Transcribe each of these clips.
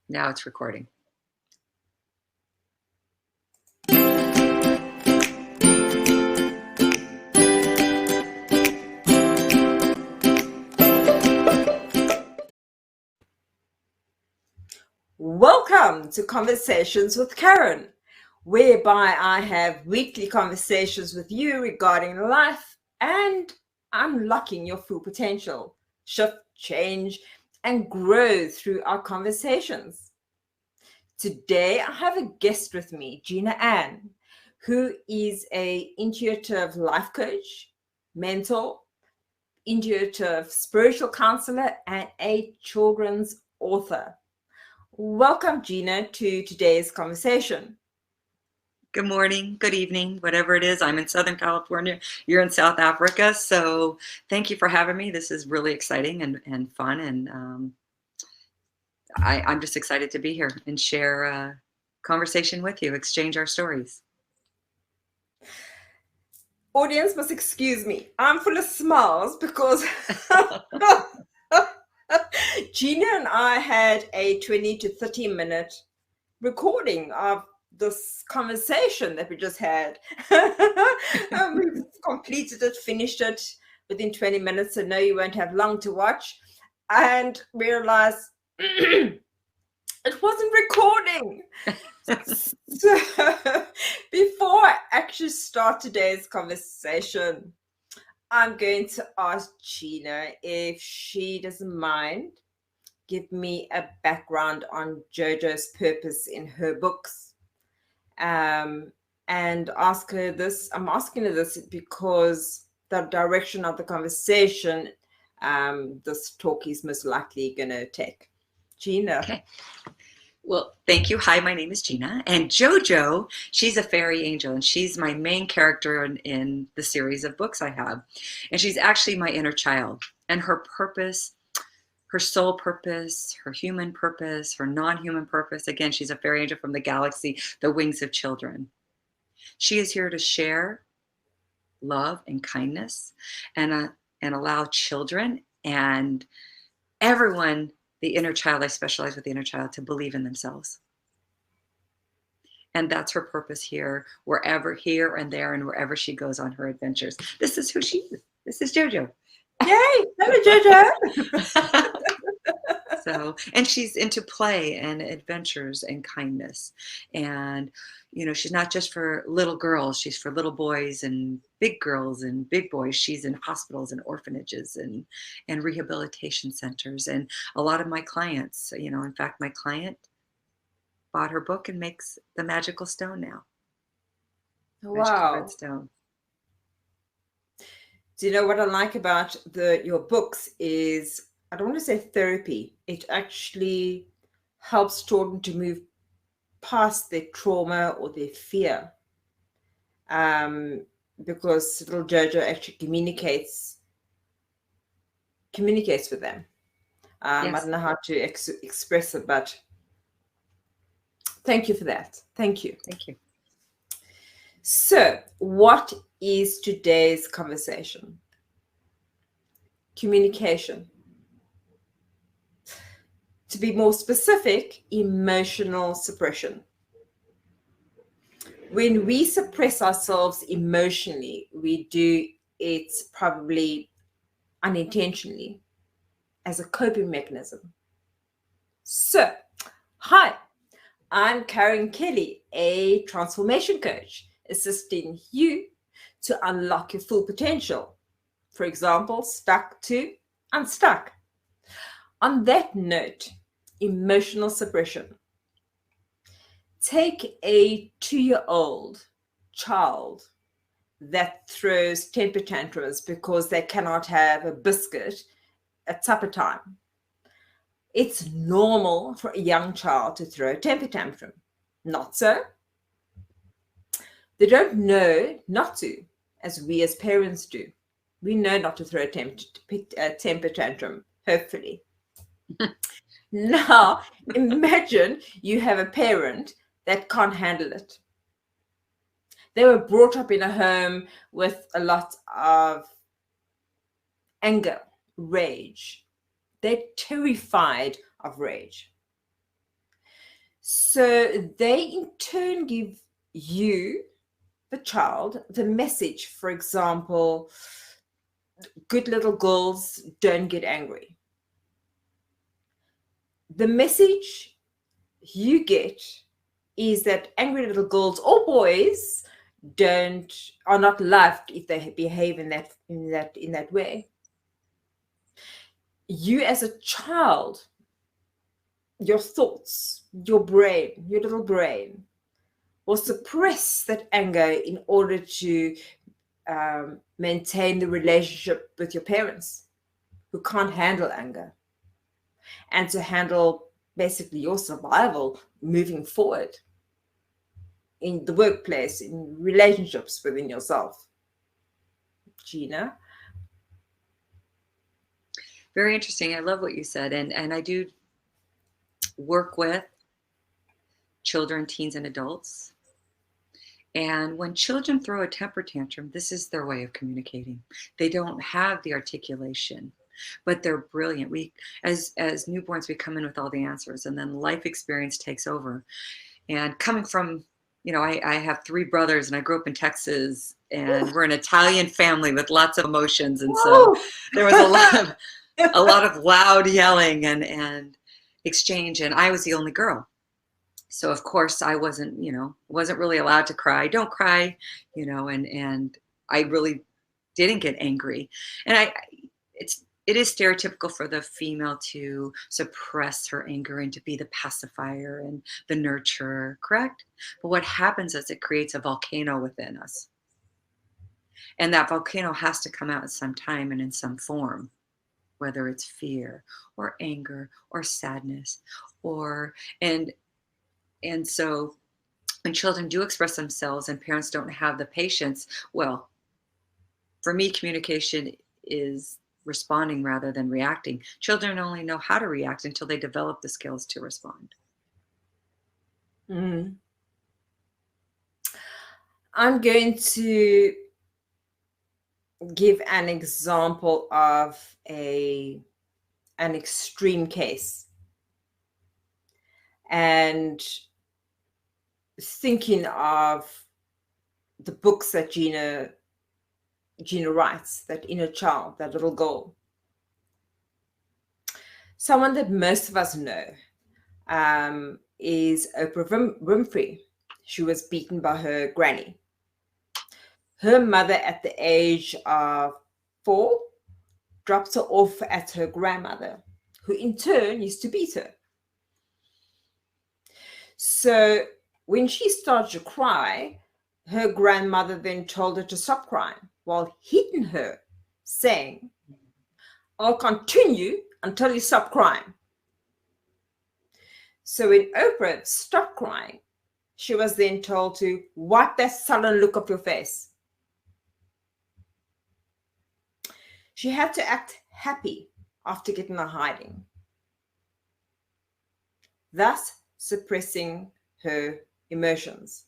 Now it's recording. Welcome to Conversations with Karin, whereby I have weekly conversations with you regarding life and unlocking your full potential, shift, change, and grow through our conversations. Today, I have a guest with me, Gina, who is an intuitive life coach, mentor, intuitive spiritual counselor, and a children's author. Welcome, Gina, to today's conversation. Good morning, good evening, whatever it is. I'm in Southern California. You're in South Africa. So thank you for having me. This is really exciting and fun. And I'm just excited to be here and share a conversation with you, exchange our stories. Audience must excuse me. I'm full of smiles because Gina and I had a 20 to 30 minute recording of this conversation that we just had. We've completed it, finished it within 20 minutes, so no, you won't have long to watch. And realized it wasn't recording. So before I actually start today's conversation, I'm going to ask Gina if she doesn't mind give me a background on Jojo's purpose in her books, and ask her this. I'm asking her this because the direction of the conversation this talk is most likely going to take. Gina. Okay. Well, thank you. Hi, my name is Gina. And Jojo, she's a fairy angel, and she's my main character in the series of books I have. And she's actually my inner child. And her purpose, her soul purpose, her human purpose, her non-human purpose. Again, she's a fairy angel from the galaxy, the wings of children. She is here to share love and kindness and allow children and everyone, the inner child, I specialize with the inner child, to believe in themselves. And that's her purpose here, here and there, and wherever she goes on her adventures. This is who she is. This is Jojo. Yay! Hello, Jojo. So, and she's into play and adventures and kindness. And, you know, she's not just for little girls, she's for little boys and big girls and big boys. She's in hospitals and orphanages and rehabilitation centers. And a lot of my clients, you know, in fact, my client bought her book and makes the magical stone now. Wow. Magical red stone. Do you know what I like about your books is, I don't want to say therapy. It actually helps children to move past their trauma or their fear. Because little Jojo actually communicates with them. Yes. I don't know how to express it, but thank you for that. Thank you. Thank you. So, what is today's conversation? Communication. To be more specific, emotional suppression. When we suppress ourselves emotionally, we do it probably unintentionally as a coping mechanism. So, hi, I'm Karin Kelly, a transformation coach, assisting you to unlock your full potential. For example, stuck to unstuck. On that note, emotional suppression. Take a 2-year-old child that throws temper tantrums because they cannot have a biscuit at supper time. It's normal for a young child to throw a temper tantrum. Not so. They don't know not to, as we as parents do. We know not to throw a temper tantrum, hopefully. Now, imagine you have a parent that can't handle it. They were brought up in a home with a lot of anger, rage. They're terrified of rage. So they in turn give you, the child, the message. For example, good little girls don't get angry. The message you get is that angry little girls or boys don't are not loved if they behave in that way. You as a child, your thoughts, your brain, your little brain will suppress that anger in order to maintain the relationship with your parents who can't handle anger, and to handle basically your survival moving forward in the workplace, in relationships within yourself. Gina? Very interesting. I love what you said. And I do work with children, teens, and adults. And when children throw a temper tantrum, this is their way of communicating. They don't have the articulation, but they're brilliant. We, as newborns, we come in with all the answers, and then life experience takes over. And coming from, I have three brothers, and I grew up in Texas, and we're an Italian family with lots of emotions, and so Whoa! there was a lot of loud yelling and exchange, and I was the only girl. So of course I wasn't really allowed to cry. Don't cry, and I really didn't get angry. And it is stereotypical for the female to suppress her anger and to be the pacifier and the nurturer, correct? But what happens is it creates a volcano within us. And that volcano has to come out at some time and in some form, whether it's fear or anger or sadness and so when children do express themselves and parents don't have the patience, well, for me, communication is responding rather than reacting. Children only know how to react until they develop the skills to respond. Mm. I'm going to give an example of an extreme case. And thinking of the books that Gina writes, that inner child, that little girl. Someone that most of us know is Oprah Winfrey. She was beaten by her granny. Her mother, at the age of 4, drops her off at her grandmother, who in turn used to beat her. So when she started to cry, her grandmother then told her to stop crying while hitting her, saying, "I'll continue until you stop crying." So when Oprah stopped crying, she was then told to wipe that sullen look off your face. She had to act happy after getting a hiding, thus suppressing her emotions.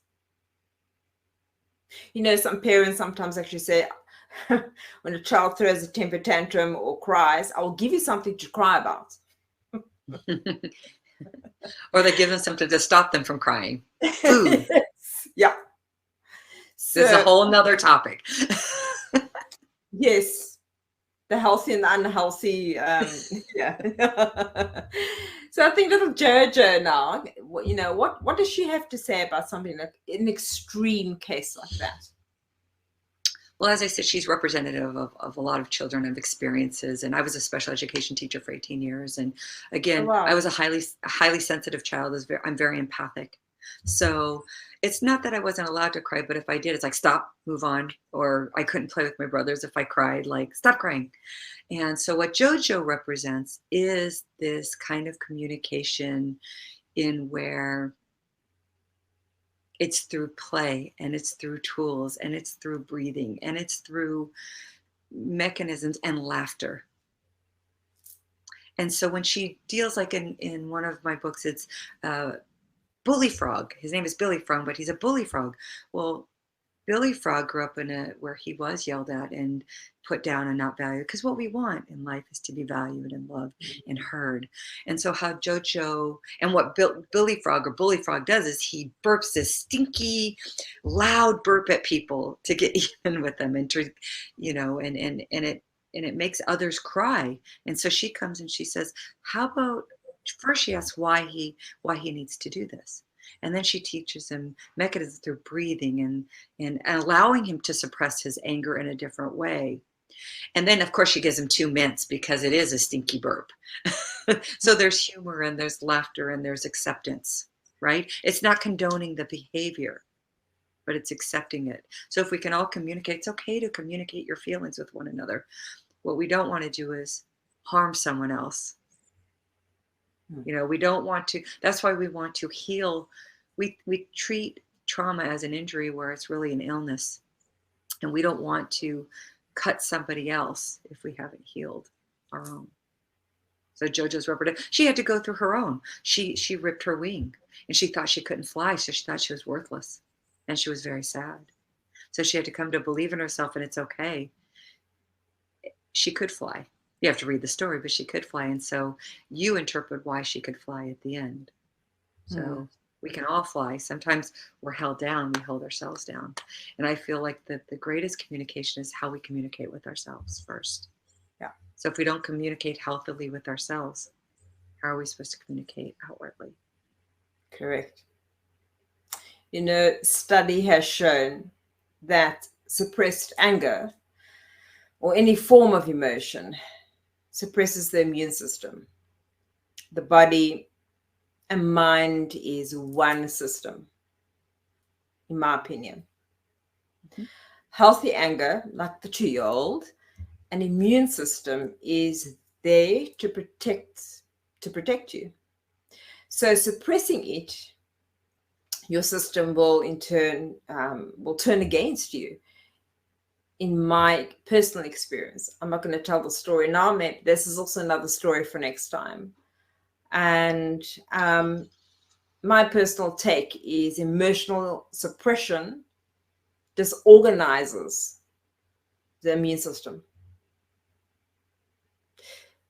Some parents sometimes actually say, when a child throws a temper tantrum or cries, "I will give you something to cry about." Or they give them something to stop them from crying. Food. Yeah. So, this is a whole nother topic. Yes. The healthy and the unhealthy. Yeah. So I think little Jojo now, what does she have to say about something like an extreme case like that? Well, as I said, she's representative of a lot of children and experiences. And I was a special education teacher for 18 years. And again, Oh, wow. I was a highly sensitive child. I'm very empathic. So it's not that I wasn't allowed to cry, but if I did, it's like, stop, move on. Or I couldn't play with my brothers if I cried, like, stop crying. And so what Jojo represents is this kind of communication in where it's through play, and it's through tools, and it's through breathing, and it's through mechanisms and laughter. And so when she deals, like in one of my books, it's Bully Frog. His name is Billy Frog, but he's a bully frog. Well, Billy Frog grew up in where he was yelled at and put down and not valued, because what we want in life is to be valued and loved and heard. And so how Jojo and what Billy Frog or Bully Frog does is he burps this stinky, loud burp at people to get even with them, and to, and it makes others cry. And so she comes and she says, how about, first she asks why he needs to do this. And then she teaches him mechanisms through breathing and allowing him to suppress his anger in a different way. And then, of course, she gives him 2 mints because it is a stinky burp. So there's humor and there's laughter and there's acceptance, right? It's not condoning the behavior, but it's accepting it. So if we can all communicate, it's okay to communicate your feelings with one another. What we don't want to do is harm someone else. We don't want to. That's why we want to heal. We treat trauma as an injury where it's really an illness. And we don't want to cut somebody else if we haven't healed our own. So Jojo's rubber duck, she had to go through her own. She ripped her wing and she thought she couldn't fly. So she thought she was worthless and she was very sad. So she had to come to believe in herself, and it's okay. She could fly. You have to read the story, but she could fly. And so you interpret why she could fly at the end. So we can all fly. Sometimes we're held down. We hold ourselves down. And I feel like the greatest communication is how we communicate with ourselves first. Yeah. So if we don't communicate healthily with ourselves, how are we supposed to communicate outwardly? Correct. Study has shown that suppressed anger or any form of emotion suppresses the immune system. The body and mind is one system, in my opinion. Mm-hmm. Healthy anger, like the 2-year-old, an immune system is there to protect you. So suppressing it, your system will in turn will turn against you. In my personal experience, I'm not going to tell the story now. Maybe this is also another story for next time. And my personal take is emotional suppression disorganizes the immune system.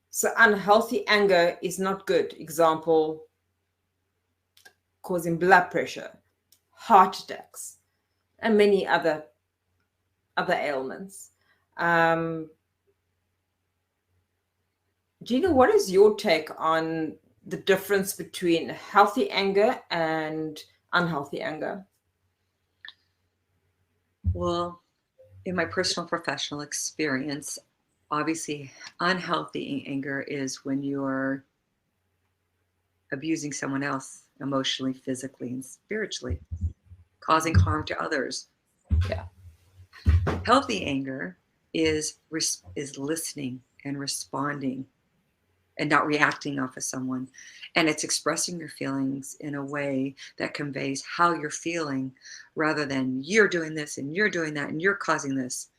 So unhealthy anger is not good. Example, causing blood pressure, heart attacks, and many other ailments. Gina, what is your take on the difference between healthy anger and unhealthy anger? Well, in my personal professional experience, obviously unhealthy anger is when you're abusing someone else emotionally, physically, and spiritually, causing harm to others. Yeah. Healthy anger is listening and responding and not reacting off of someone. And it's expressing your feelings in a way that conveys how you're feeling, rather than you're doing this and you're doing that and you're causing this.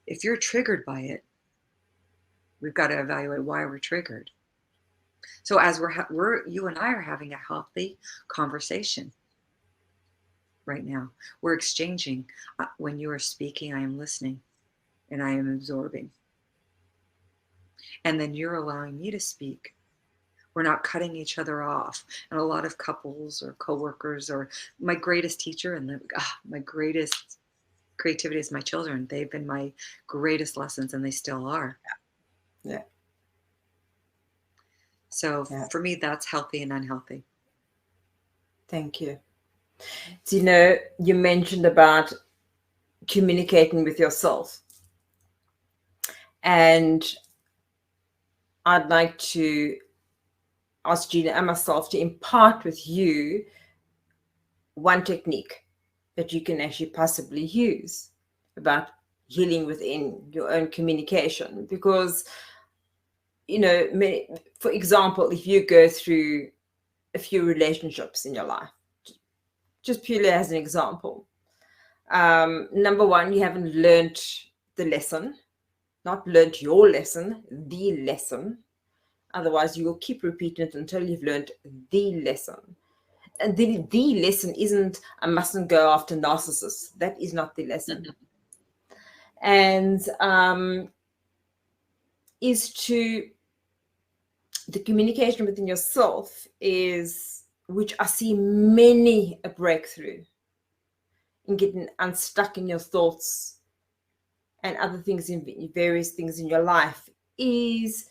If you're triggered by it, we've got to evaluate why we're triggered. So as you and I are having a healthy conversation right now, we're exchanging. When you are speaking, I am listening and I am absorbing. And then you're allowing me to speak. We're not cutting each other off. And a lot of couples or coworkers, or my greatest teacher and my greatest creativity is my children. They've been my greatest lessons, and they still are. Yeah. So for me, that's healthy and unhealthy. Thank you. So, you mentioned about communicating with yourself. And I'd like to ask Gina and myself to impart with you one technique that you can actually possibly use about healing within your own communication. Because, for example, if you go through a few relationships in your life, just purely as an example, number one, you haven't learned the lesson, not learned your lesson, the lesson. Otherwise, you will keep repeating it until you've learned the lesson. And the lesson isn't I mustn't go after narcissists. That is not the lesson. And is to the communication within yourself is, which I see many a breakthrough in getting unstuck in your thoughts and other things in various things in your life, is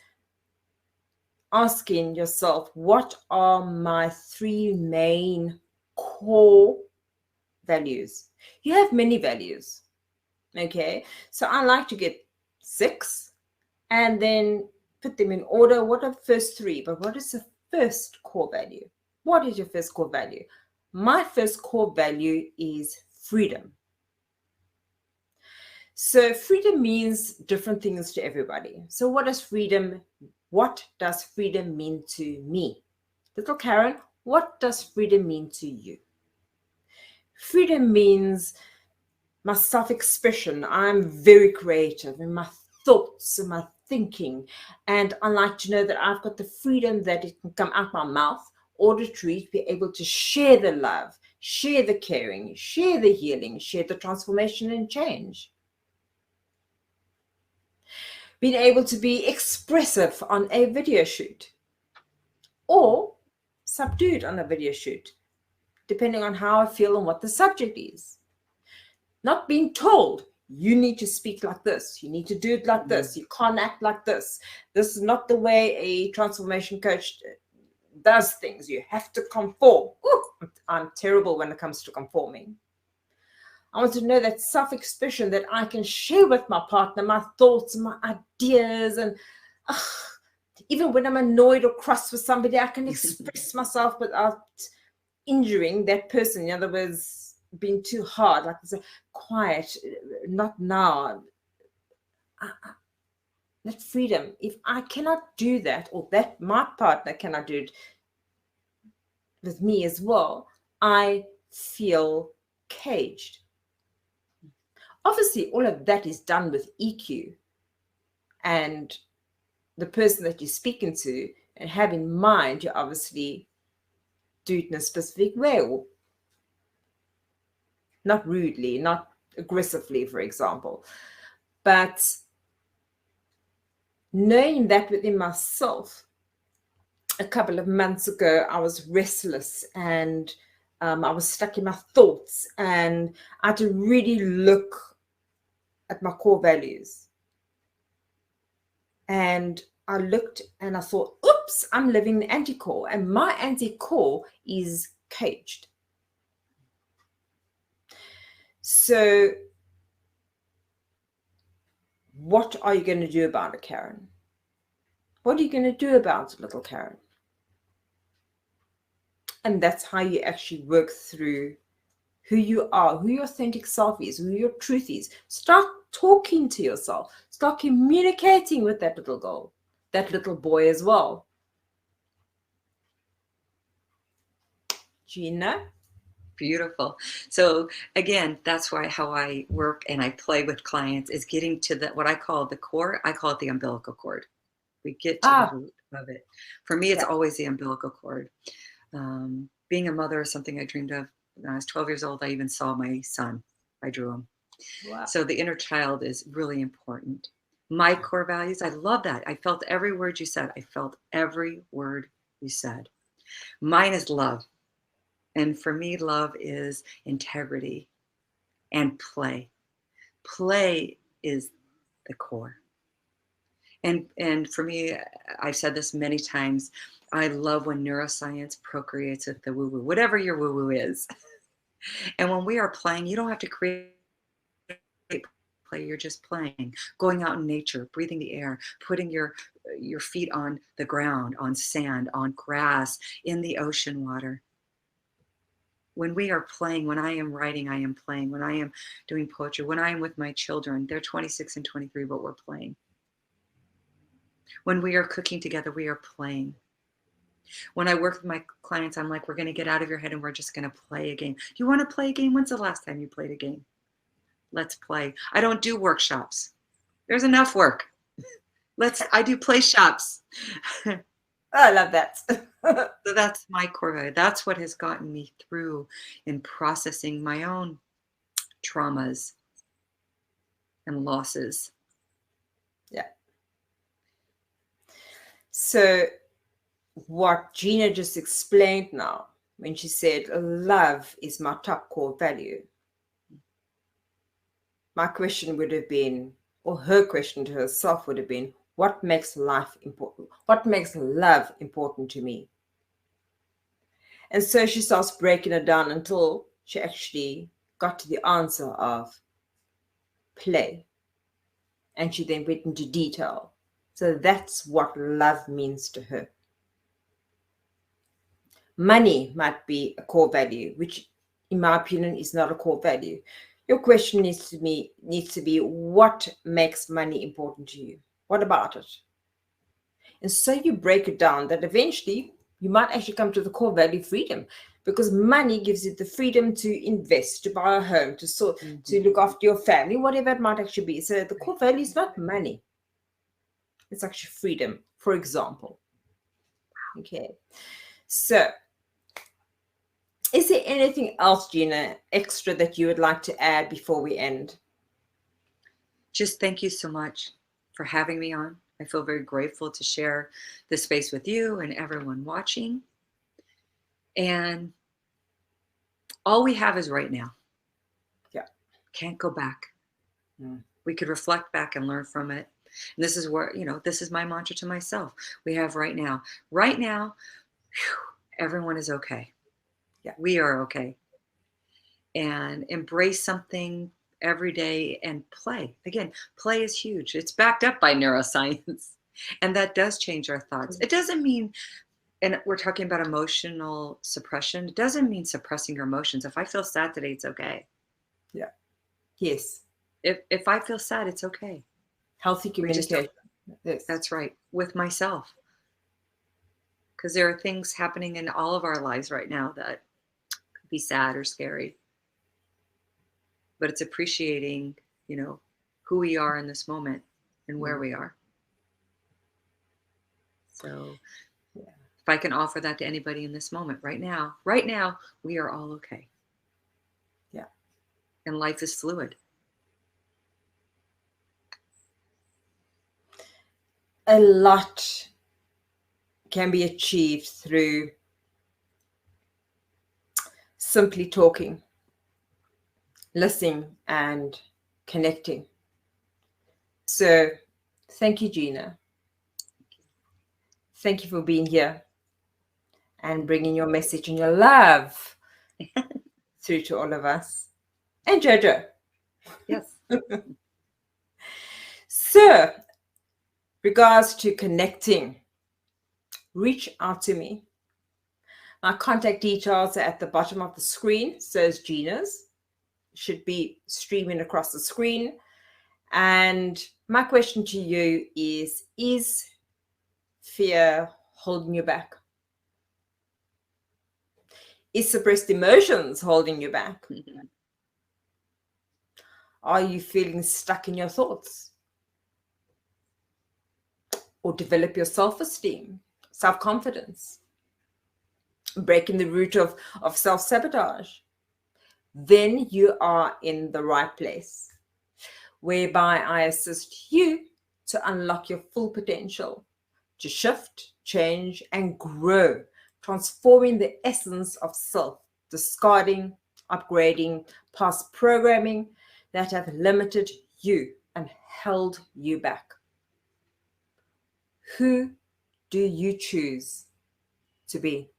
asking yourself, what are my three main core values? You have many values, okay? So I like to get 6 and then put them in order. What are the first 3? But what is the first core value? What is your first core value? My first core value is freedom. So freedom means different things to everybody. So what does freedom mean to me? Little Karin, what does freedom mean to you? Freedom means my self-expression. I'm very creative in my thoughts and my thinking. And I like to know that I've got the freedom that it can come out my mouth, auditory, to be able to share the love, share the caring, share the healing, share the transformation and change. Being able to be expressive on a video shoot or subdued on a video shoot, depending on how I feel and what the subject is. Not being told, you need to speak like this, you need to do it like this, you can't act like this. This is not the way a transformation coach does things. You have to conform. Ooh, I'm terrible when it comes to conforming. I want to know that self-expression that I can share with my partner, my thoughts, my ideas, and even when I'm annoyed or cross with somebody, I can express myself without injuring that person. In other words, being too hard, like I say, quiet, not now. That freedom. If I cannot do that, or that my partner cannot do it with me as well, I feel caged. Obviously, all of that is done with EQ and the person that you're speaking to, and have in mind you obviously do it in a specific way, or not rudely, not aggressively, for example. But knowing that within myself, a couple of months ago, I was restless and I was stuck in my thoughts, and I had to really look at my core values. And I looked and I thought, oops, I'm living in anti-core, and my anti-core is caged. So what are you going to do about it, Karin? What are you going to do about it, little Karin? And that's how you actually work through who you are, who your authentic self is, who your truth is. Start talking to yourself. Start communicating with that little girl, that little boy as well. Gina? Beautiful. So again, that's why how I work and I play with clients is getting to the what I call the core. I call it the umbilical cord. We get to the root of it. For me, it's always the umbilical cord. Being a mother is something I dreamed of when I was 12 years old. I even saw my son. I drew him. Wow. So the inner child is really important. My core values, I love that. I felt every word you said. I felt every word you said. Mine is love. And for me, love is integrity and play. Play is the core. And for me, I've said this many times, I love when neuroscience procreates with the woo-woo, whatever your woo-woo is. And when we are playing, you don't have to create play, you're just playing, going out in nature, breathing the air, putting your feet on the ground, on sand, on grass, in the ocean water. When we are playing, when I am writing, I am playing. When I am doing poetry, when I am with my children, they're 26 and 23, but we're playing. When we are cooking together, we are playing. When I work with my clients, I'm like, we're going to get out of your head and we're just going to play a game. You want to play a game? When's the last time you played a game? Let's play. I don't do workshops. There's enough work. I do play shops. I love that. So that's my core value. That's what has gotten me through in processing my own traumas and losses. Yeah. So what Gina just explained now, when she said love is my top core value, my question would have been, or her question to herself would have been, what makes life important? What makes love important to me? And so she starts breaking it down until she actually got to the answer of play. And she then went into detail. So that's what love means to her. Money might be a core value, which in my opinion is not a core value. Your question needs to be what makes money important to you? What about it? And so you break it down that eventually you might actually come to the core value freedom, because money gives you the freedom to invest, to buy a home, to to look after your family, whatever it might actually be. So the core value is not money. It's actually freedom, for example. Okay. So is there anything else, Gina, extra that you would like to add before we end? Just thank you so much for having me on. I feel very grateful to share this space with you and everyone watching. And all we have is right now. Yeah. Can't go back. Mm. We could reflect back and learn from it. And this is where, this is my mantra to myself. We have right now. Right now, everyone is okay. Yeah. We are okay. And embrace something every day and play. Again, play is huge. It's backed up by neuroscience. And that does change our thoughts. It doesn't mean, and we're talking about emotional suppression. It doesn't mean suppressing your emotions. If I feel sad today, it's okay. Yeah. Yes. If I feel sad, it's okay. Healthy communication. Yes. That's right. With myself. Because there are things happening in all of our lives right now that could be sad or scary. But it's appreciating, who we are in this moment and where we are. So if I can offer that to anybody in this moment right now, we are all okay. Yeah. And life is fluid. A lot can be achieved through simply talking, listening, and connecting. So thank you, Gina. Thank you for being here and bringing your message and your love through to all of us. And Jojo. Yes. So, regards to connecting, reach out to me. My contact details are at the bottom of the screen. So is Gina's. Should be streaming across the screen. And my question to you is fear holding you back? Is suppressed emotions holding you back? Are you feeling stuck in your thoughts? Or develop your self-esteem, self-confidence, breaking the root of self-sabotage? Then you are in the right place, whereby I assist you to unlock your full potential, to shift, change, and grow, transforming the essence of self, discarding, upgrading past programming that have limited you and held you back. Who do you choose to be?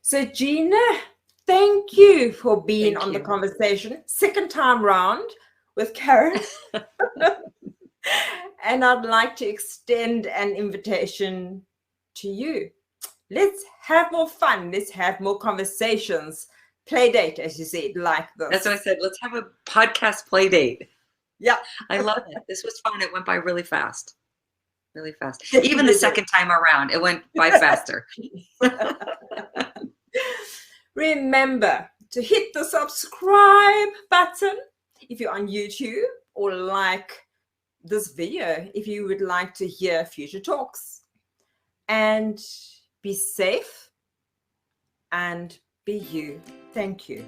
So, Gina, thank you for being on the conversation. Second time round with Karin. And I'd like to extend an invitation to you. Let's have more fun. Let's have more conversations. Play date, as you said, like this. That's what I said. Let's have a podcast play date. Yeah. I love it. This was fun. It went by really fast. Really fast. Even the second time around, it went by faster. Remember to hit the subscribe button if you're on YouTube, or like this video if you would like to hear future talks. and be safe and be you. Thank you.